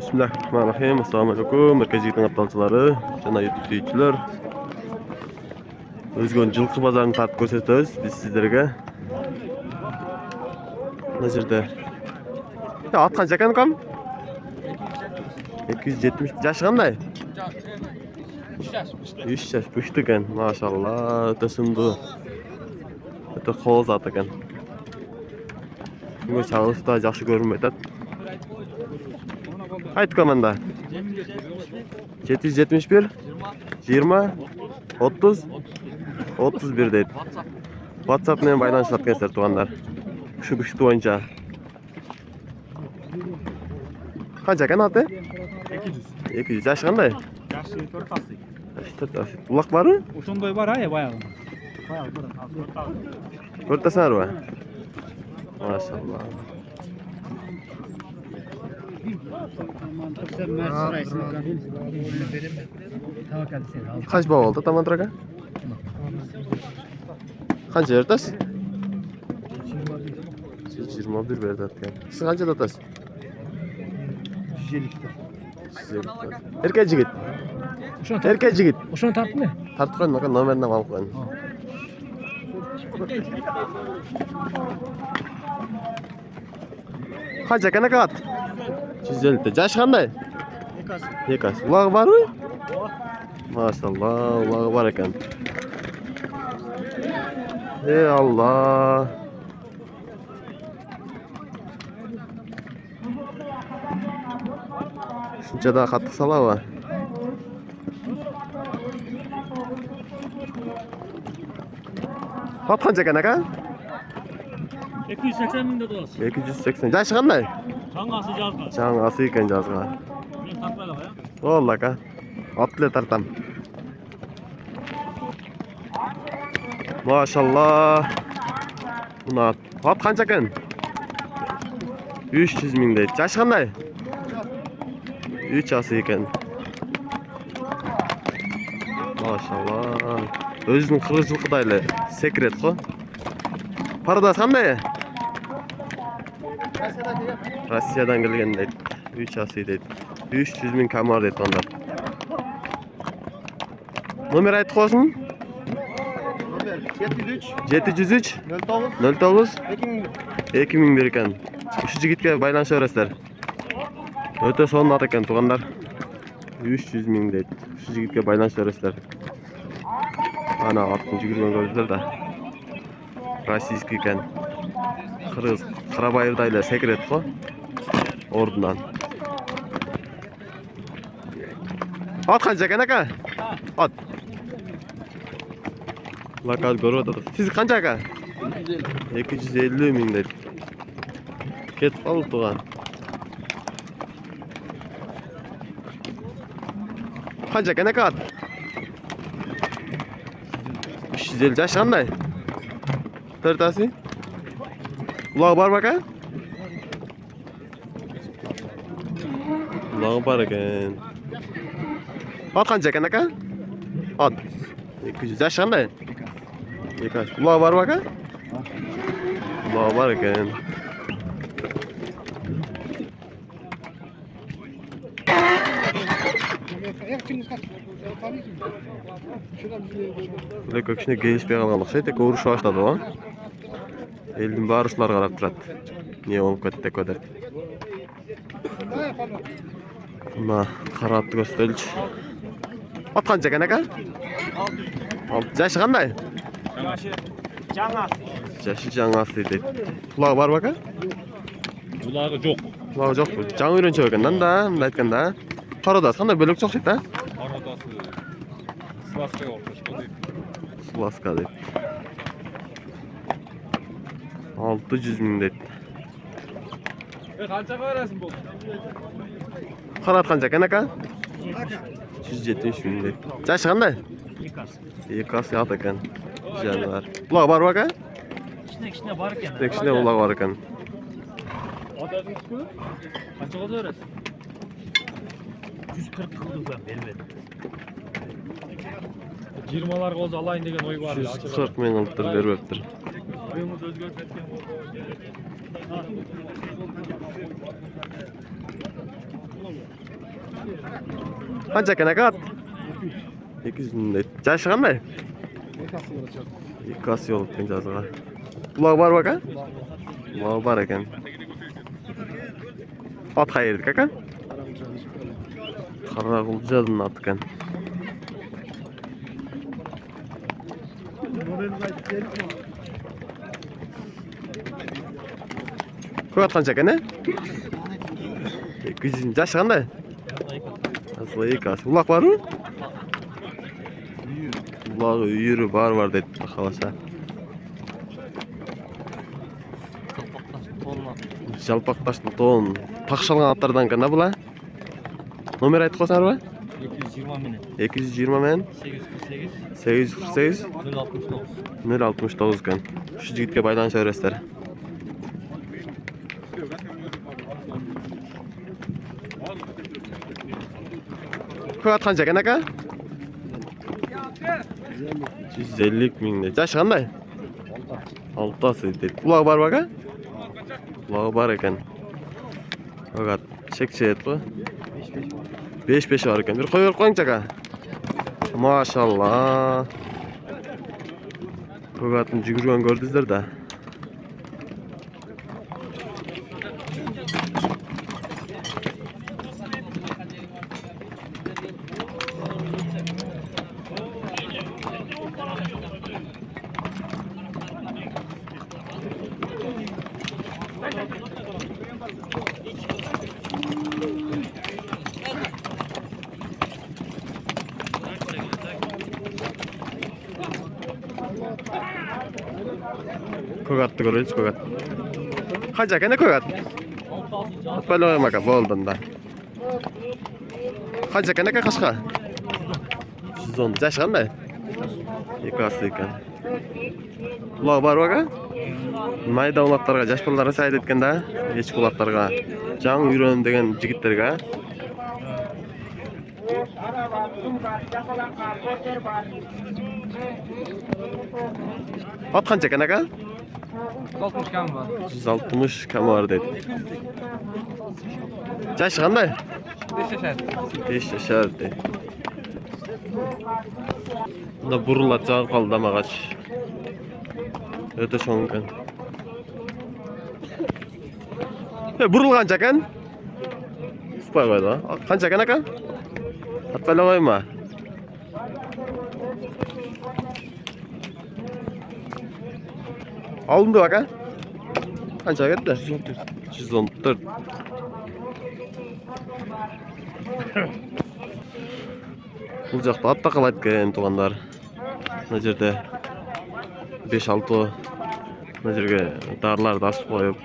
Bismillahirrahmanirrahim. Assalamualaikum Merkezi Tengah jana YouTube seyirciler. Özgün жылқы базарын тартып көрсөтөбүз биз сиздерге. Мына жерде. Ат канча экен кам? 270. Жашы кандай? 3 жаш бүштү экен. Машалла, өтө сындуу. Өтө кооз ат экен. Күнгө чагылышта жакшы көрүнүп атат. Ayt komanda. 771 20 30 31 deydi. WhatsApp менен байланышып аткансыздар туугандар. Ушу бүштү боюнча. Канча экен аты? 200. Жашы кандай? Жашы 4 асый. 4 асый. Улак барбы? Ошондой бар баягы. Көртөсүңөрбү? Машалла. Kaç baba oldu tamam tıraga? Kaç yerdesin? 21 verdi atken. Siz kaç yerdesin? 150. Erkek jigit. Erkek jigit. Ошону тарттым эле. Tartıp koyun bakın номерine alıp koyun. Kaç ekene kat? 150. Jaşı qanday? 2 as. Ulağı barбы? Maşallah, ulağı var ekan. Ey Allah. Şuncha da qattiq salaba. Ot qancha ekan aka? 280 миңде досы. 280. Jaşı qanday? Жаңасы жазган. Жаңасы екен жазға. Мен тартпайлы коя. Ол ака. Атлы тартам. Машалла. Мына ат қанша екен? 300 миң дейді. Жашы қандай? 3 жасы екен. Машалла. Өзінің қырғыз жылқыдайлы секрет қой. Парадасы қандай? Россиядан келген дейді. 3 жасы дейді. 300 миң камар дейді онда. Номер айтып қойсын? 703 09 2000 бер екен. Үш жігітке байланыша бересіздер. Өте сонун ат екен туғандар. 300 миң дейді. Үш жігітке байланыша бересіздер. Ана аттың жүгірген көрдіңіздер да. Российский екен. Қырғыз Қарабайырдайлы секрет қой. Ордынан. Ат қанша екен ака? Ат. Лакат көріп отыр. Сіз қанша ака? 250 миң дейді. Кетіп қалды туған. Қанша екен ака ат? 350. Жашы қандай? 4 асы? Улағы бар ма ака? Улағы бар екен. Ат қанша екен ака? Ат. 200. Жашы қандай? 2 ас. Улағы бар ма ака? Улағы бар екен. Бұл көкшіне келіспей қалған ұқсайды, тек ұрышы баштады ғой. Елдің бары ушулар қарап тұрады. Не болып кетті көдір. Мына қара атты көрсетелші. Ат қанша екен ака? Жашы қандай? Жашы жаңасы дейді. Құлағы бар ма ака? Улағы жоқ. Құлағы жоқ бұл. Жаңа үйренші екен да, мында айтқанда. Парадасы қандай бөлек жоқ дейді, да? Парадасы Сласкаға оқышқа дейді. Сласка дейді. 600 миң дейді. Қаншаға бересің бұл? Қанат қанша екен ака? 170 миң дейді. Жашы қандай? 2 асы ат екен. Жануар. Улағы бар ма ака? Кішіне бар екен. Кішіне улағы бар екен. Атасың үскі? Қаншаға бересің? 140 қылдыға бермеді. 20-ларға олза алайын деген ой бар. 140 миң қылыптыр, бербептір. Ойымыз өзгеріп кеткен. Qancha ekan aka? 200 ming deydi. Jashi qanday? Ikasi yo'l ekan jaziga. Uloq bormi aka? Uloq bor ekan. Ot qayerda aka? Qarag'uljadan ot ekan. Ko'rat qancha ekan? 200 jashi qanday? Asli ikasi. Uloq bormi? Uloq yuri var dedi xalasa. Жалпақташты тоң. Тақшалған аттардан кәнді бұла? Номер айтып қосар ба? 220 мен. 220 мен? 848? 069 кән. Şu жігітке байланыша өрестер. Көй атқан жәкен әка? 150 меңде. Жашы қандай? 6-асы дейді. Бұлағы бар ба ка? Бұлағы бар екен. Көй шекше ет қой. 5-5 бар екен. Bir қой өріп қойыңыз ака. Машалла. Көй атын жүгірген көрдіңіздер да. Көgatты көрейінші көgat. Қанша кәне көgat? Атпайлы оймака болдында. Қанша кәне қашқа? 110. Жашы қандай? 2-асы екен. Бұлағы бар бақа? Майда ұлаттарға, жаш балаларға сайды еткен да? Ешкі ұлаттарға, жаң үйрен деген жігіттерге. At қанша кәне қа? 160 kam var. 160 kam var dedi. Jaşı qanday? 5 yaşar dedi. Bunda burullar jağıp qaldı amagaç. Öte şoň ekan. Burul qancha ekan? Uspay qo'ydi. Qancha ekan aka? Atpayla qo'yma. Alındı bak ha. Qancha ketdi? 114. Bu жақта атта қалайды екен туғандар. Мына жерде 5-6 мына жерге дарларды асып қойып.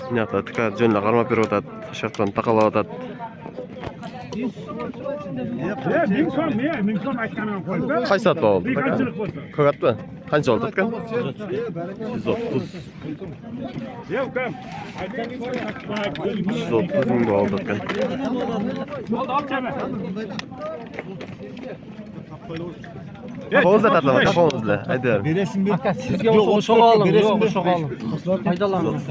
Мына жақта тіка жөнлі қармап беріп жатады. Шақтан тақалап жатады. Қай саат болды? Көк атты? Қанша болды атқан? 130. 130 мың болды атқан. Қоғызда тартылама, қоғызда. Айдар. Бересің бе? Сізге ошоқ алым, жоқ ошоқ алым. Пайдаланыңыз.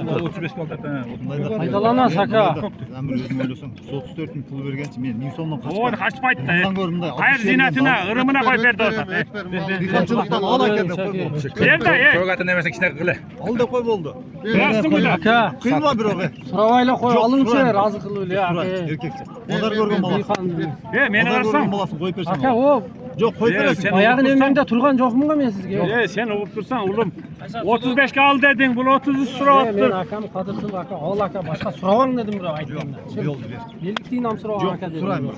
Пайдаланыңыз, ака. Өзім ойласам, 134 мың пұл бергенші мен Ньюсоннан Оны қашпайды да. көрдім. Қайыр зинатына, ырымына қой берді отыр. Диқаншылықтан ал әкен деп қой болды. Берді, Көгатын немесе кішінер қылы. Ал деп қой болды. Ака, Қиын ба бір оғы? сұрабайлы қой, алыңшы, разы қылу, Еркекші. Базар көрген баласын. Мені Базар қарасам. көрген баласын қойып берсін. Ака, о, Жоқ, қойып бересің. баяғы немеңде тұрған жоқпын ғой мен сізге. Сен ұғып тұрсаң, ұлым, 35-ке ал дедің, бұл 33 сұрап отыр. Мен акам қадыршыл ака, ол ака, башқа сұрауаң дедім бірақ айтқанда. Болды, бер. Неліктен ам сұрауың ака дедім. сұраймын.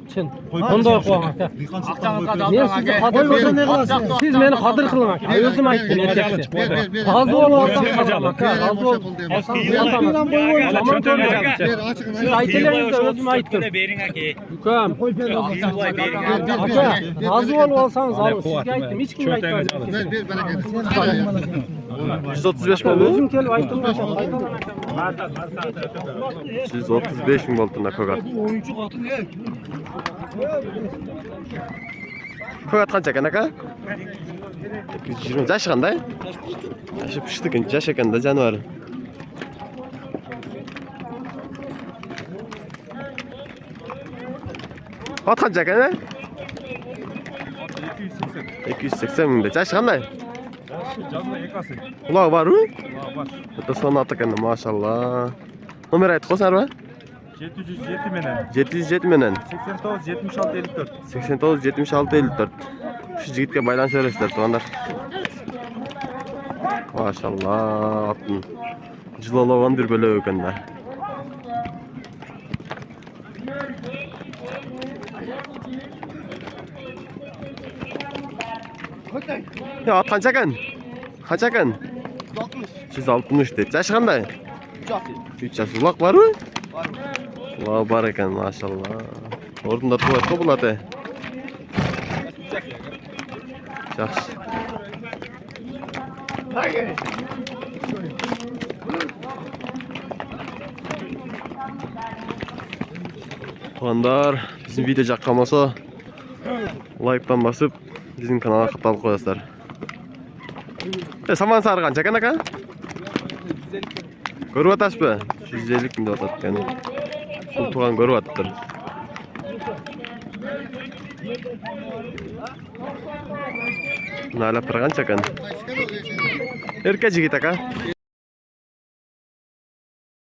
Чын, ондай қояң ака. Диқаншылықтан қойып берсін. Мен сізді қадыр қылсам, сіз мені қадыр қылың ака. Өзім айттым еркекше. Разы болып алсам қадырым ака, разы болып алсам сіз айтылыңыз да өзім айттым. Үкем, ака, разы болып алсаңыз алың, сізге айттым, ешкімге айтпадым. 135 мың болды? Өзім келіп айттым ака, 135 мың болды мына көк ат. Көк ат қанша екен ака? 220. Жашы қандай? Жашы пішті екен, жаш екен да жануар. Ot qancha ekan? 280. 280 mingda. Jashi qanday? Жазма екасы. Quloq bormi? Бар. Bitta son ot ekan, maşallah. Nomer aytib qo'ysan va? 707 менен. 707 menen. 89 76 54. 89 76 54. Şu jigitga baylanishaverasizlar, tuğanlar. Maşallah. Otun jilolagan bir bölök ekan-da. Ya ot qancha ekan? Qancha ekan? 160 dedi. Jashi qanday? 3 yosh. Uloq bormi? Uloq bor ekan, maşallah. O'rnida turibdi bu ota. Yaxshi. Tuğanlar, bizim video yoqqan bo'lsa, like'dan basıp bizim kanala qatalib qo'yasizlar. Saman sarı qancha ekan aka? Ko'rib o'tasizmi? 150 ming deb o'tadi. Bu tuğan ko'rib o'tibdir. Nala qancha ekan? Erkak yigit aka.